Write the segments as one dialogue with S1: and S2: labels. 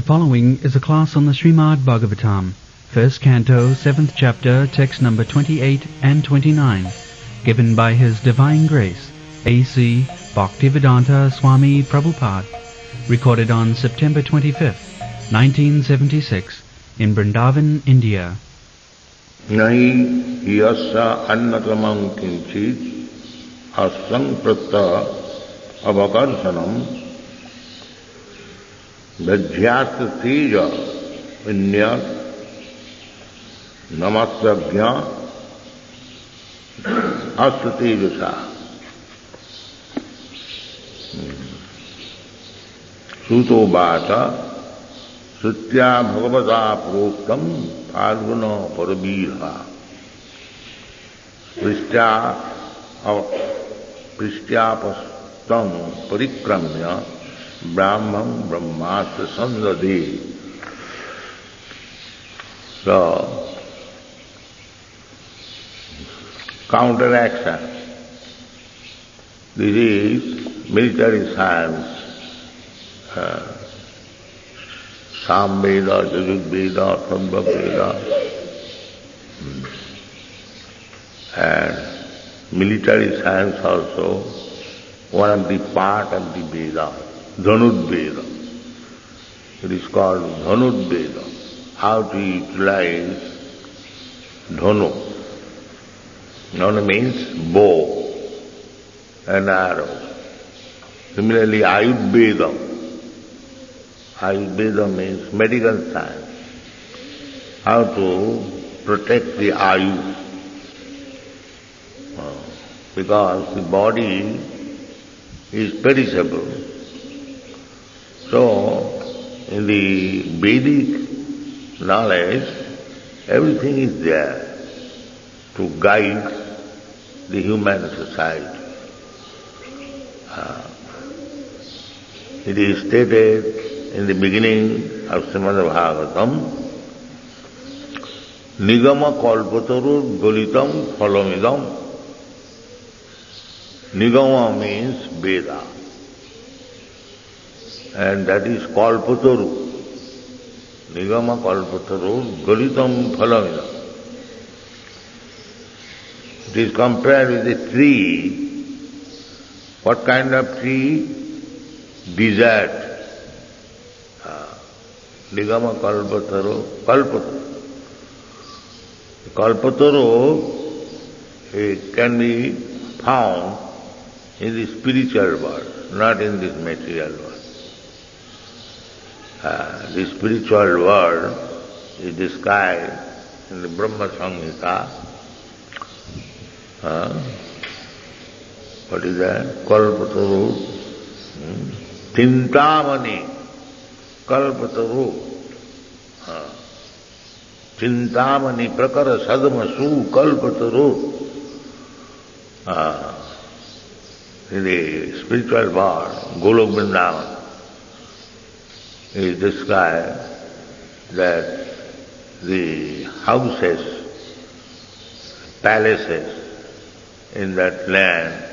S1: following is a class on the Srimad Bhagavatam, first canto, 7th chapter, text number 28 and 29, given by His Divine Grace, A.C. Bhaktivedanta Swami Prabhupada, recorded on September 25th, 1976, in Vrindavan, India.
S2: Nahi yasya annatamam kinchit asanpratta avakarsanam Vajjyat teja vinyat namasagya asatejasa. Suto bhata sutya bhagavata proktam phalguna parabirha prishyapastam parikramya Brahman Brahmastra Sandade. So, counteraction. This is military science. Sam Veda, Jajud Veda, Sambha Veda, and military science also, one of the part of the Veda. Dhanudveda. It is called Dhanudveda. How to utilize Dhanu. Dhanu means bow and arrow. Similarly, Ayurveda. Ayurveda means medical science. How to protect the Ayu. Because the body is perishable. So, in the Vedic knowledge, everything is there to guide the human society. It is stated in the beginning of Srimad Bhagavatam, Nigama kalpatarur golitam phalamidam. Nigama means Veda. And that is kalpataru. Nigama kalpataru galitam phalamidam. It is compared with a tree. What kind of tree? Desert. Nigama kalpataru. Kalpataru. Kalpataru, it can be found in the spiritual world, not in this material world. The spiritual world is described in the Brahma Samhita. What is that? Kalpataru. Chintamani. Kalpataru. Chintamani prakara sadmasu kalpataru. In the spiritual world, Golok Vrindavan, is described that the houses, palaces in that land,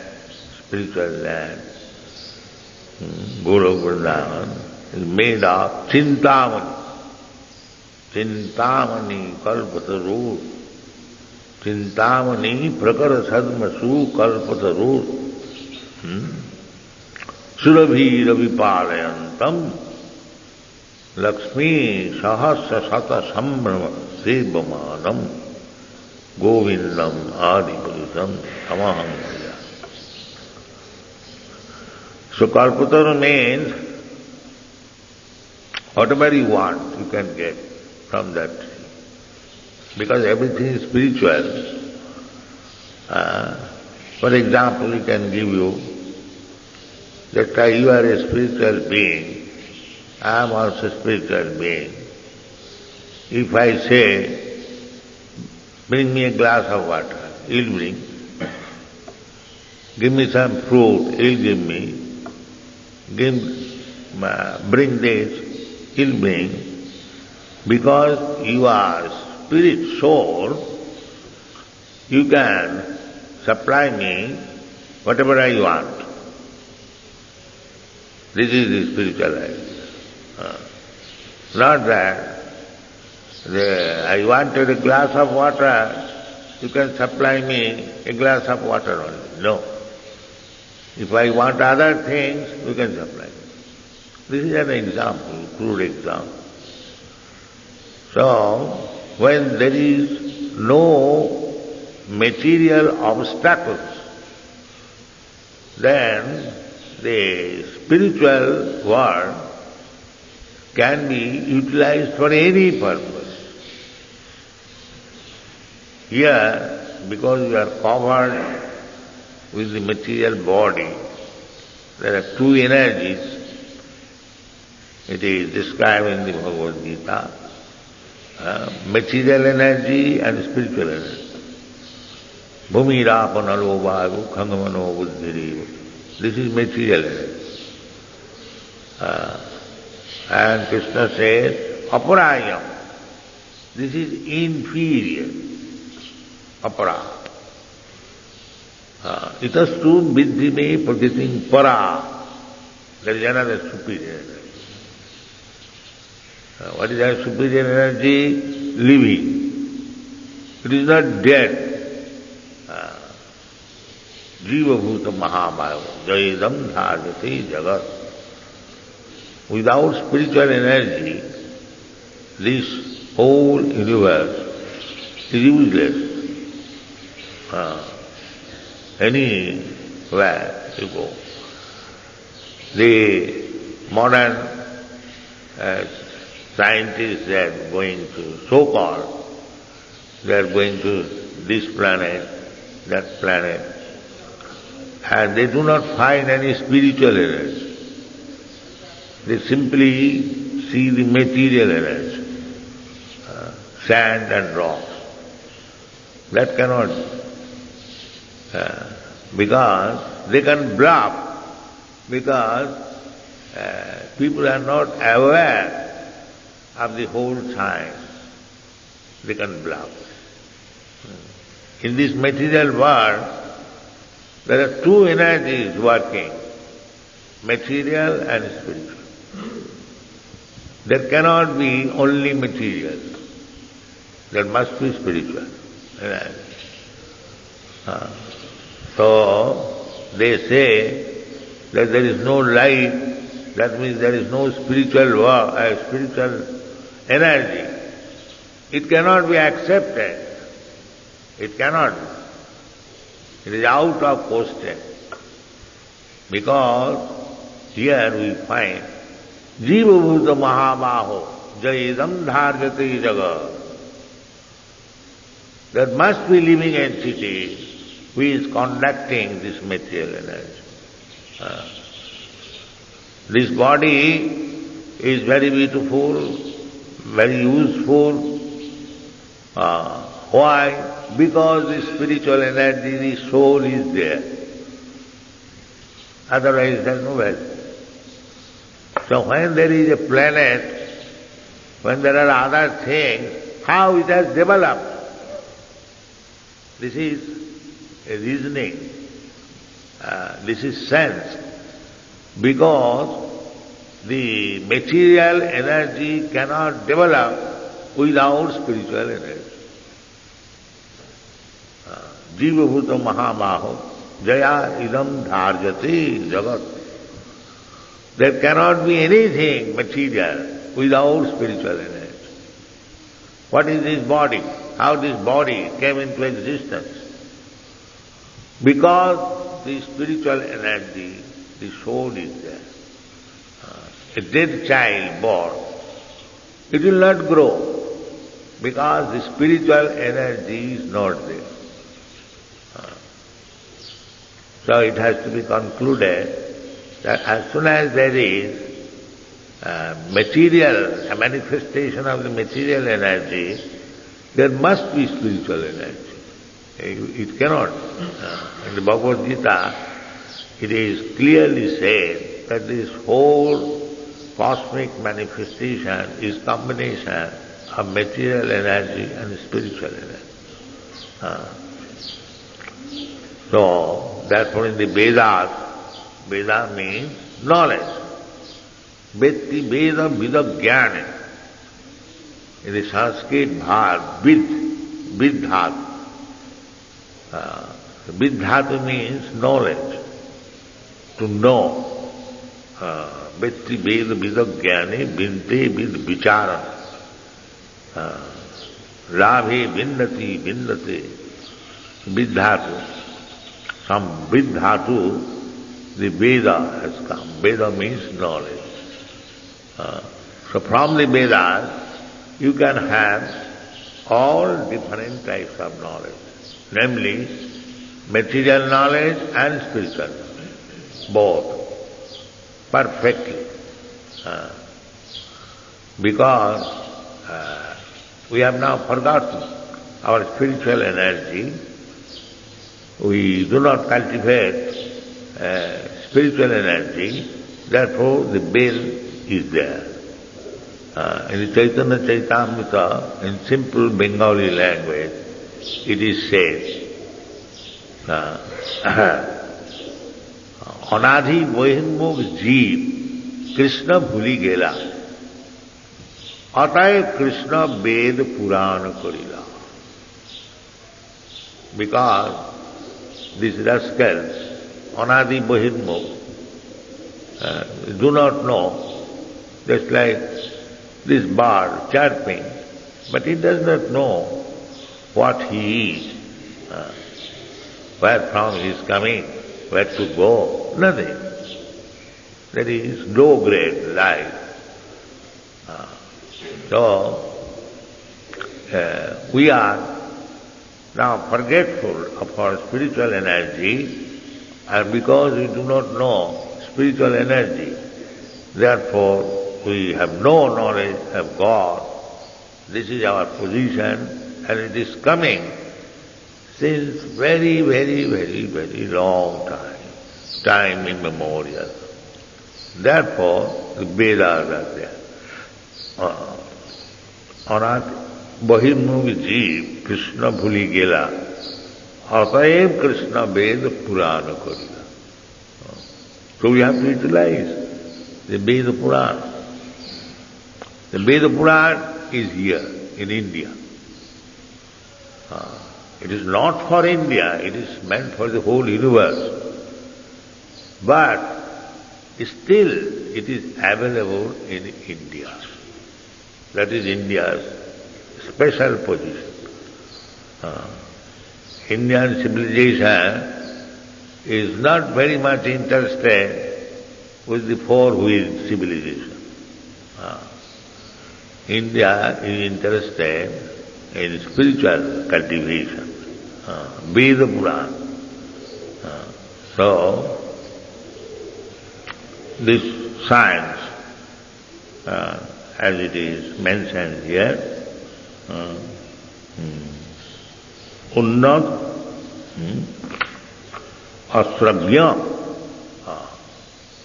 S2: spiritual land, Golok Vrindavan, is made of Chintamani. Chintamani kalpataru. Chintamani prakara sadmasu kalpataru. Surabhi ravipalayantam Lakshmi sahasra sata sambrama sevamanam govindam adipurusham tamaham bhaja. So kalpataru means whatever you want you can get from that tree. Because everything is spiritual. For example, we can give you that you are a spiritual being, I am also a spiritual being. If I say, bring me a glass of water, he'll bring. Give me some fruit, he'll give me. Bring this, he'll bring. Because you are spirit, soul, you can supply me whatever I want. This is the spiritual life. Not that I wanted a glass of water, you can supply me a glass of water only. No. If I want other things, you can supply me. This is an example, crude example. So, when there is no material obstacles, then the spiritual world can be utilized for any purpose. Here, because we are covered with the material body, there are two energies. It is described in the Bhagavad Gita, material energy and spiritual energy. Bhumi rapanalo vayu khangamano buddhiriva. This is material energy. And Krishna says, aparayam. This is inferior. Apara. Itastu viddhime pragritim para. There is another superior energy. What is that superior energy? Living. It is not dead. Jiva bhuta mahamaya, jayadam dharvati jagat. Without spiritual energy, this whole universe is useless. Anywhere you go. The modern scientists, they are going to, so-called, they are going to this planet, that planet, and they do not find any spiritual energy. They simply see the material energy, sand and rocks. That cannot, because they can bluff, because people are not aware of the whole science. They can bluff. In this material world, there are two energies working, material and spiritual. There cannot be only material. There must be spiritual energy. So, they say that there is no light, that means there is no spiritual energy. It cannot be accepted. It cannot be. It is out of question. Because here we find Jiva bhuta mahabaho jayadam dharvati jagat. There must be living entity who is conducting this material energy. This body is very beautiful, very useful. Why? Because the spiritual energy, the soul is there. Otherwise there is no value. So when there is a planet, when there are other things, how it has developed? This is a reasoning. This is sense. Because the material energy cannot develop without spiritual energy. Jiva bhuta mahamaho jaya idam dharjati jagat. There cannot be anything material without spiritual energy. What is this body? How this body came into existence? Because the spiritual energy, the soul is there. A dead child born, it will not grow because the spiritual energy is not there. So it has to be concluded that as soon as there is a manifestation of the material energy, there must be spiritual energy. It cannot. In the Bhagavad Gita, it is clearly said that this whole cosmic manifestation is combination of material energy and spiritual energy. So, therefore in the Vedas, Veda means knowledge. Vetti Veda Vida Jnana. In the Sanskrit verb, vid dhatu. Vid dhatu means knowledge, to know. Vetti veda vidagyani binte vid vicharana. Rabhe vinnati vinnate. Vid dhatu. From vid dhatu, the Veda has come. Veda means knowledge. So from the Vedas, you can have all different types of knowledge, namely material knowledge and spiritual knowledge, both, perfectly. Because we have now forgotten our spiritual energy. We do not cultivate spiritual energy, therefore the bell is there. In the Chaitanya Chaitamrita, in simple Bengali language, it is said, Anadhi Bohimukh Jeev Krishna bhuli gela, Atay Krishna Ved Purana Karila. Because these rascals, Anadi Bohimukh, do not know, just like this bird chirping, but he does not know what he is, where from he is coming, where to go, nothing. That is low-grade life. So, we are now forgetful of our spiritual energy, and because we do not know spiritual energy, therefore we have no knowledge of God. This is our position, and it is coming since very, very, very, very long time immemorial. Therefore, the Vedas are there. Anat Bahimukh Jeev Krishna bhuli gela, Ataev Krishna Veda Purana Karila. So we have to utilize the Veda Purana. The Veda Purana is here in India. It is not for India, it is meant for the whole universe. But still it is available in India. That is India's special position. Indian civilization is not very much interested with the four-wheeled civilization. India is interested in spiritual cultivation, Veda Purana. So, this science, as it is mentioned here, Unnat Asravya.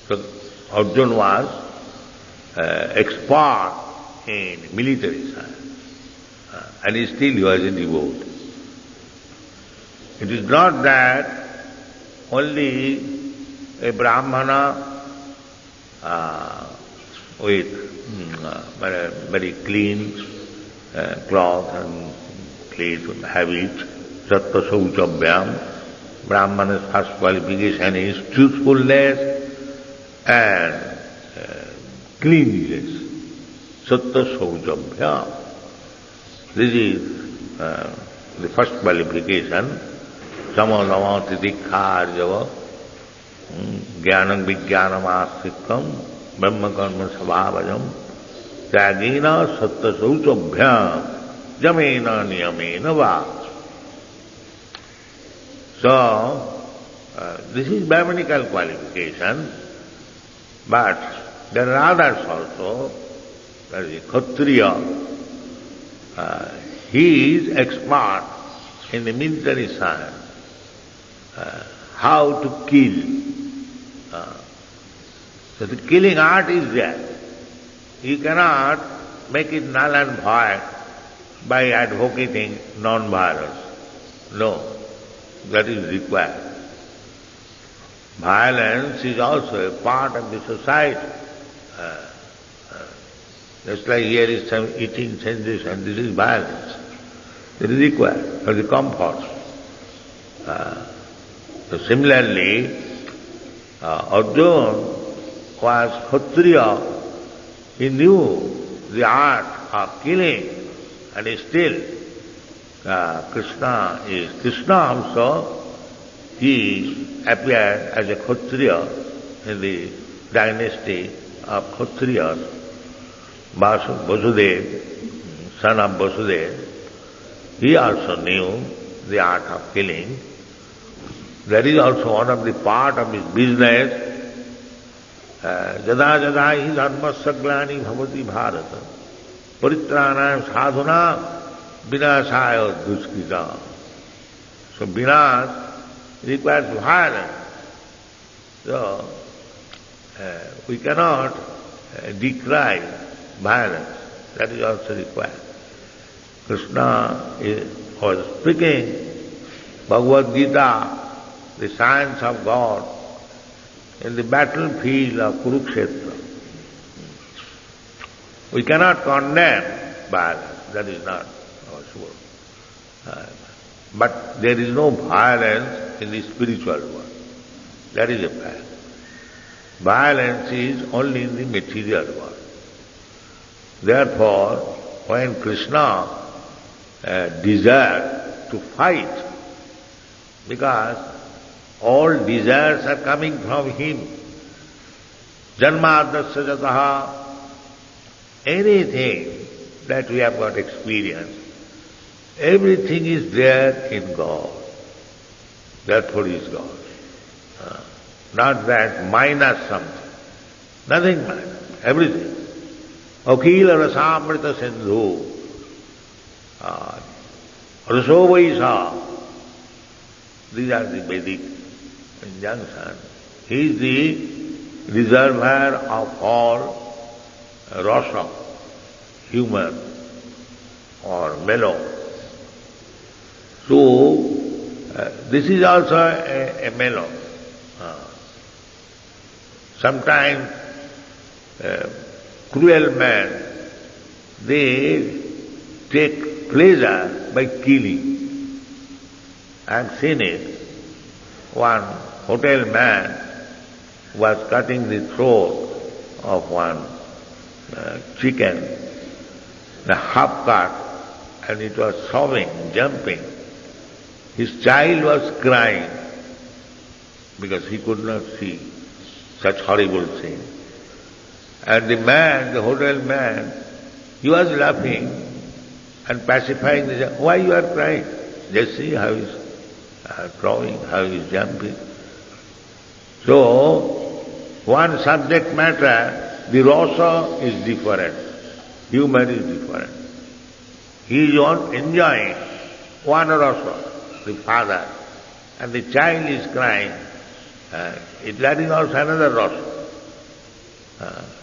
S2: So Arjuna was expert in military science, and still he was a devotee. It is not that only a Brahmana with very clean cloth and clean habit, sattva sauchabhyam. Brahmana's first qualification is truthfulness and cleanliness. Sattva sauchabhyam. This is the first qualification. Samadhamati dikkhārjava jnanam vijnanam āsritam brahma karma svabhajam tyagena sattva sauchabhyam jamena niyamena va. So, this is Brahmanical qualification, but there are others also. There is Kshatriya. He is expert in the military science, how to kill. So the killing art is there. You cannot make it null and void by advocating non-violence. No. That is required. Violence is also a part of the society. Just like here is some eating sensation, this is violence. It is required for the comfort. So similarly, Arjuna was Kshatriya. He knew the art of killing, and still Krishna also, he appeared as a Kshatriya in the dynasty of Kshatriyas. Vasudeva, son of Vasudeva, he also knew the art of killing. That is also one of the part of his business. Jada jada hi dharmasya glani bhavati bharata paritranam sadhuna vinasaya duskita. So vinas requires violence. So we cannot decry violence. That is also required. Krishna was speaking Bhagavad Gita, the science of God, in the battlefield of Kurukshetra. We cannot condemn violence, that is not possible. But there is no violence in the spiritual world. That is a fact. Violence is only in the material world. Therefore, when Krishna desired to fight, because all desires are coming from him, janmadasya jataha, anything that we have got experience, everything is there in God. Therefore he is God. Not that minus something. Nothing minus. Everything. Akhila rasamrita sindhu. Raso vaisa. These are the Vedic injunctions. He is the reservoir of all rasa, humor or mellow. So, this is also a mellow. Sometimes cruel men, they take pleasure by killing. I have seen it. One hotel man was cutting the throat of one chicken, the half cut, and it was sobbing, jumping. His child was crying because he could not see such horrible thing. And the man, the hotel man, he was laughing and pacifying the child. Why you are crying? Just see how he is drawing, how he is jumping. So, one subject matter, the rasa is different, humor is different. He is enjoying one rasa, the father, and the child is crying. That is also another rasa.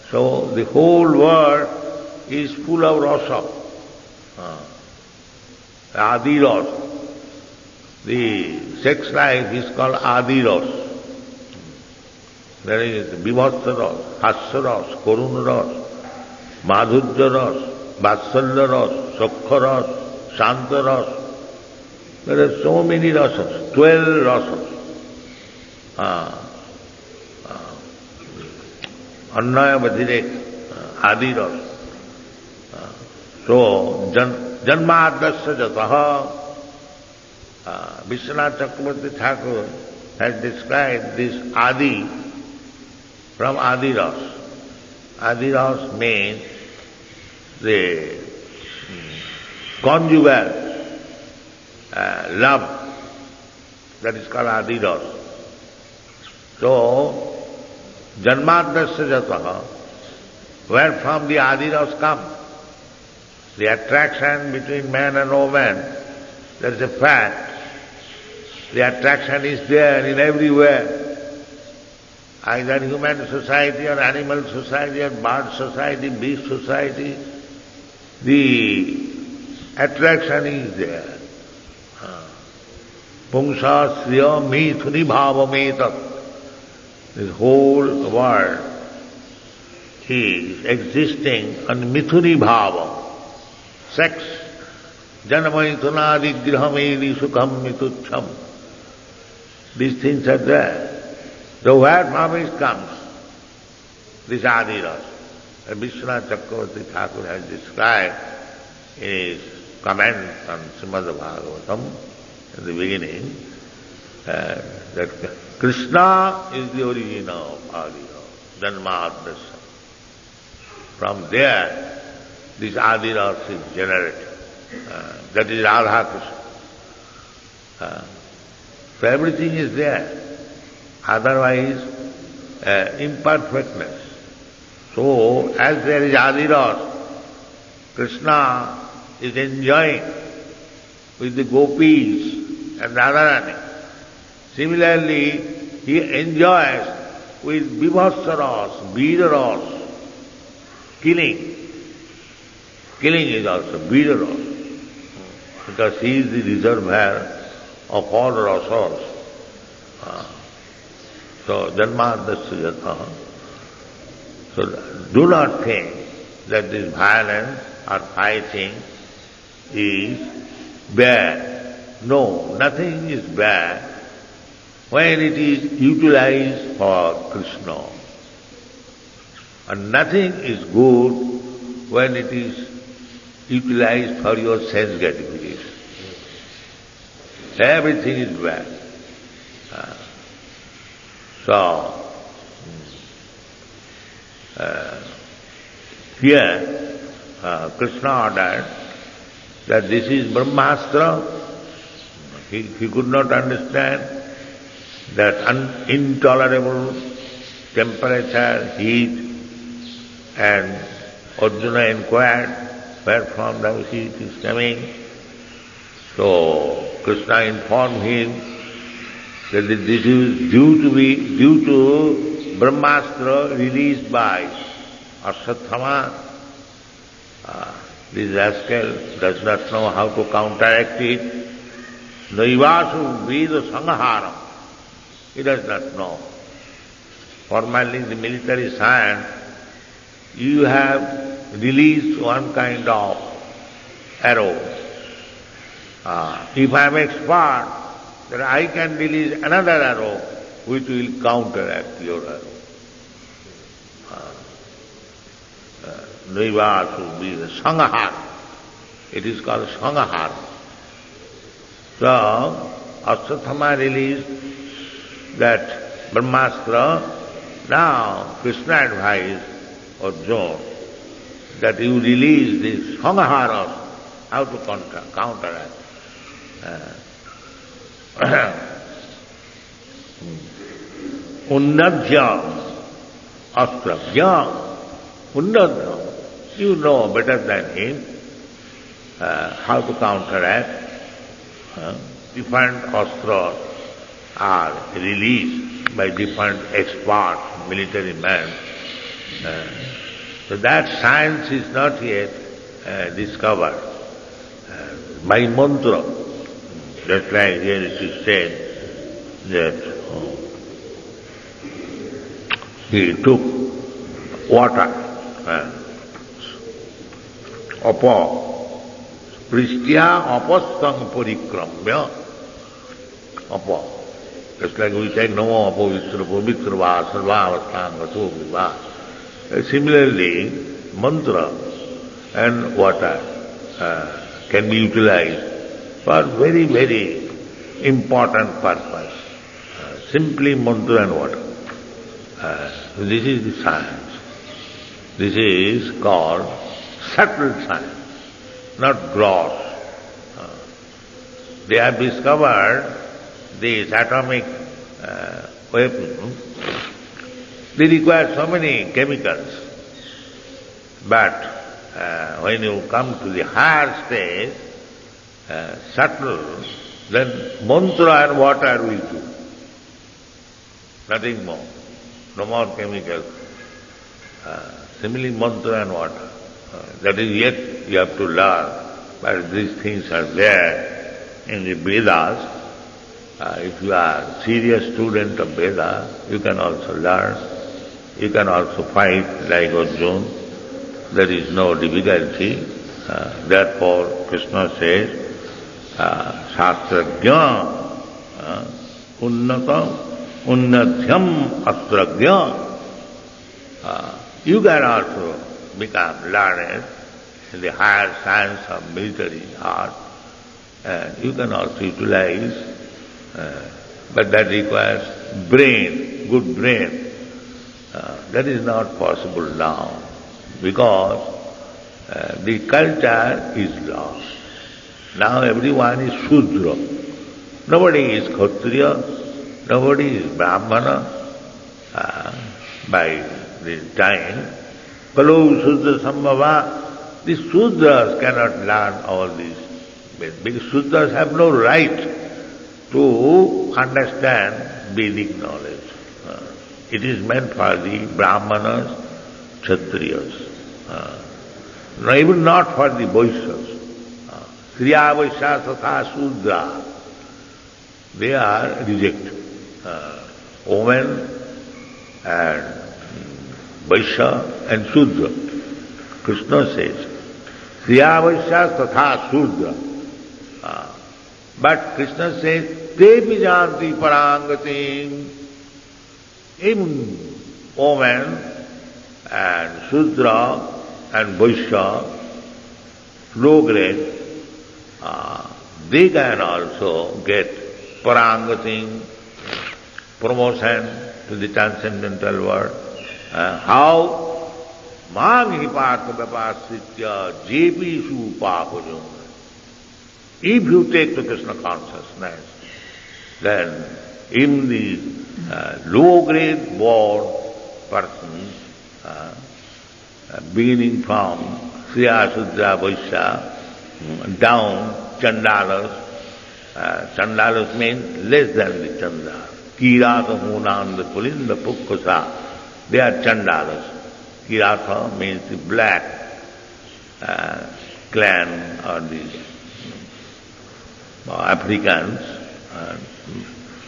S2: So the whole world is full of rasa. Adi rasa. The sex life is called Adi rasa. There is Vibhasa rasa, Hasya rasa, Karuna rasa, Madhurya rasa, Vatsalya rasa, Sakha rasa, Shanta rasa. There are so many rasas, 12 rasas. Annaya Vadhirek, Adi rasa. So, Janmadasya jataha, Vishwanath Chakravarti Thakur has described this Adi from Adi Ras. Adi Ras means the conjugal love, that is called Adi Ras. So, Janmadasya jataha, where from the Adi Ras comes? The attraction between man and woman, that is a fact. The attraction is there in everywhere. Either human society or animal society or bird society, beast society, the attraction is there. Pungsa sriya mithuni bhava metat. This whole world is existing on mithuni bhava, sex, janamaithunadi grihamedi sukham mitucham. These things are there. So where from it comes? This Adi Rasa. Vishwanath Chakravarti Thakur has described in his comments on Srimad Bhagavatam in the beginning that Krishna is the origin of Adi Rasa, Janmadasya. From there, this Adi Rasa is generated. That is Radha Krishna. So everything is there. Otherwise, imperfectness. So, as there is Adi Rasa, Krishna is enjoying with the gopis and Radharani. Similarly, he enjoys with Vibhasa Rasa, Veera Rasa, killing. Killing is also Veera Rasa, because he is the reservoir of all rasas. So, Janmadasya Jata. So, do not think that this violence or fighting is bad. No, nothing is bad when it is utilized for Krishna. And nothing is good when it is utilized for your sense gratification. Everything is bad. Here Krishna ordered that this is Brahmastra. He could not understand that intolerable temperature, heat, and Arjuna inquired where from the heat is coming. So Krishna informed him that this is due to Brahmastra released by Ashwatthama. This rascal does not know how to counteract it. Naivasu Veda Sangharam. He does not know. Formerly in the military science, you have released one kind of arrow. If I am expert, then I can release another arrow which will counteract your arrow. Naivasu Veda Sanghara. It is called Sanghara. So, Ashwatthama released that Brahmastra. Now, Krishna advised Arjuna that you release this Sanghara, how to counteract. Unnadhyam Astravyam. Unnadhyam. You know better than him how to counteract. Different astras are released by different expert military men. So that science is not yet discovered. By mantra, just like here it is said that he took water, Prishtya apastang parikramya. Just like we take Namo Apavisra Pavitra Sarvavastang Gato Viva. Similarly, mantra and water can be utilized for very, very important purpose. Simply mantra and water. This is the science. This is called subtle science, not gross. They have discovered this atomic weapon. They require so many chemicals. But when you come to the higher stage, subtle, then mantra and water will do. Nothing more. No more chemicals. Similarly, mantra and water. That is yet you have to learn. But these things are there in the Vedas. If you are a serious student of Veda, you can also learn. You can also fight like Arjuna. There is no difficulty. Therefore, Krishna says, Shastrajna, Unnatam, Unnadhyam Astrajna. You can also become learned in the higher science of military art, and you can also utilize, but that requires brain, good brain. That is not possible now, because the culture is lost. Now everyone is Shudra. Nobody is Kshatriya, nobody is Brahmana. By this time, Kalu Shudra Sambhava, the Shudras cannot learn all this. Because Shudras have no right to understand Vedic knowledge. It is meant for the Brahmanas, Kshatriyas. Even not for the Vaishyas. Kriya Vaishya Tatha Shudra. They are rejected. Women and Vaishya and Shudra. Krishna says, Kriya Vaishya Tatha Shudra. But Krishna says, Te pijanti parangatim. Even women and Shudra and Vaishya, low grade, they can also get parangatim, promotion to the transcendental world. How? Manghi partha vapasritya jepishu papajum. If you take to Krishna consciousness, then in the low-grade born persons, beginning from Kriya Shudra Vaishya down Chandalas, Chandalas means less than the Chandala. Kirata Hunanda Pulinda Pukkusa, they are Chandalas. Kirata means the black clan or the Africans.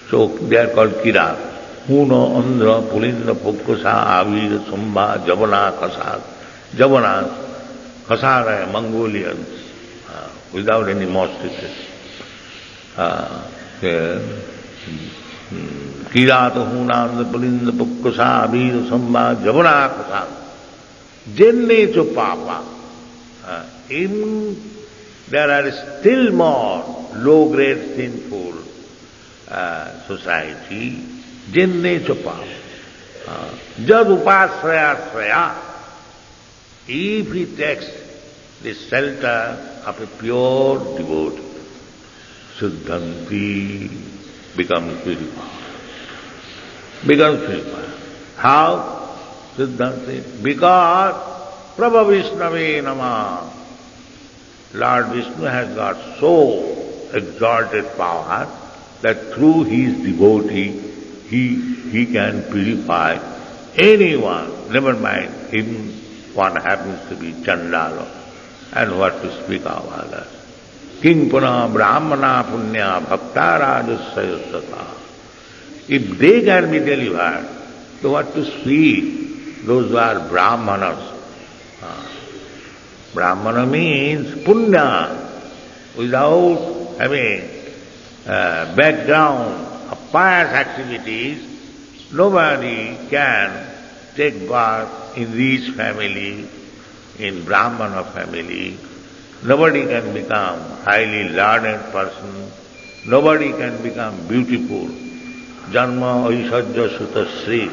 S2: So they are called Kirat. Huno, Andhra, Pulinda, Pukkusa, Avir, Sumba, Javana, Kasad. Javana, Kasad are Mongolians without any moustaches. Kirata, Hunanda, Pulinda, Pukkusa, Avir, Sumba, Javana, Kasad. Jenne cho Papa. There are still more low-grade sinful society, Jenne Chopa. Jad upasraya sraya. If he takes the shelter of a pure devotee, Siddhanti becomes purified. Becomes purified. How? Siddhanti. Because Prabha Vishnave Namah. Lord Vishnu has got so exalted power that through his devotee he can purify anyone, never mind even one happens to be Chandala, and what to speak of others. King Puna Brahmana Punya Bhakta Rajasayasata. If they can be delivered, so what to speak those who are Brahmanas? Brahmana means punya, without having background of pious activities, nobody can take birth in rich family, in Brahmana family. Nobody can become highly learned person. Nobody can become beautiful. Janma Aishajya Sutta Sri.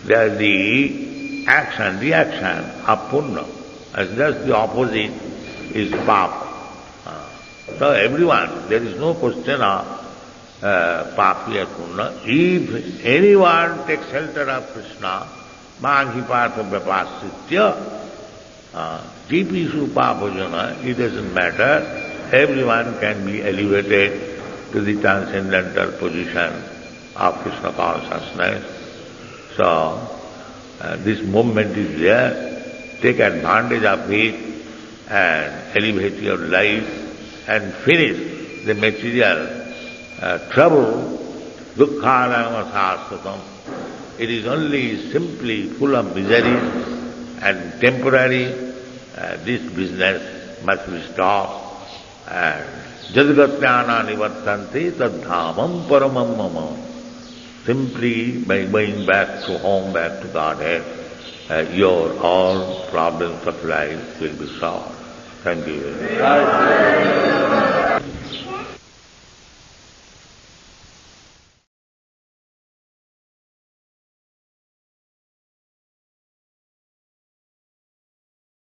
S2: They are the action, reaction of punya. As just the opposite is papa. So everyone, there is no question of papi or punya. If anyone takes shelter of Krishna, Manghi Partha Vyapasritya, Jipishu Papajana, it doesn't matter. Everyone can be elevated to the transcendental position of Krishna consciousness. So, this movement is there. Take advantage of it and elevate your life and finish the material trouble, dukkhanam asasatam. it is only simply full of misery and temporary. This business must be stopped. Jadgatyana nivartanti tadhamam paramam mama. Simply by going back to home, back to Godhead, your all problems of life will be solved. Thank you very much.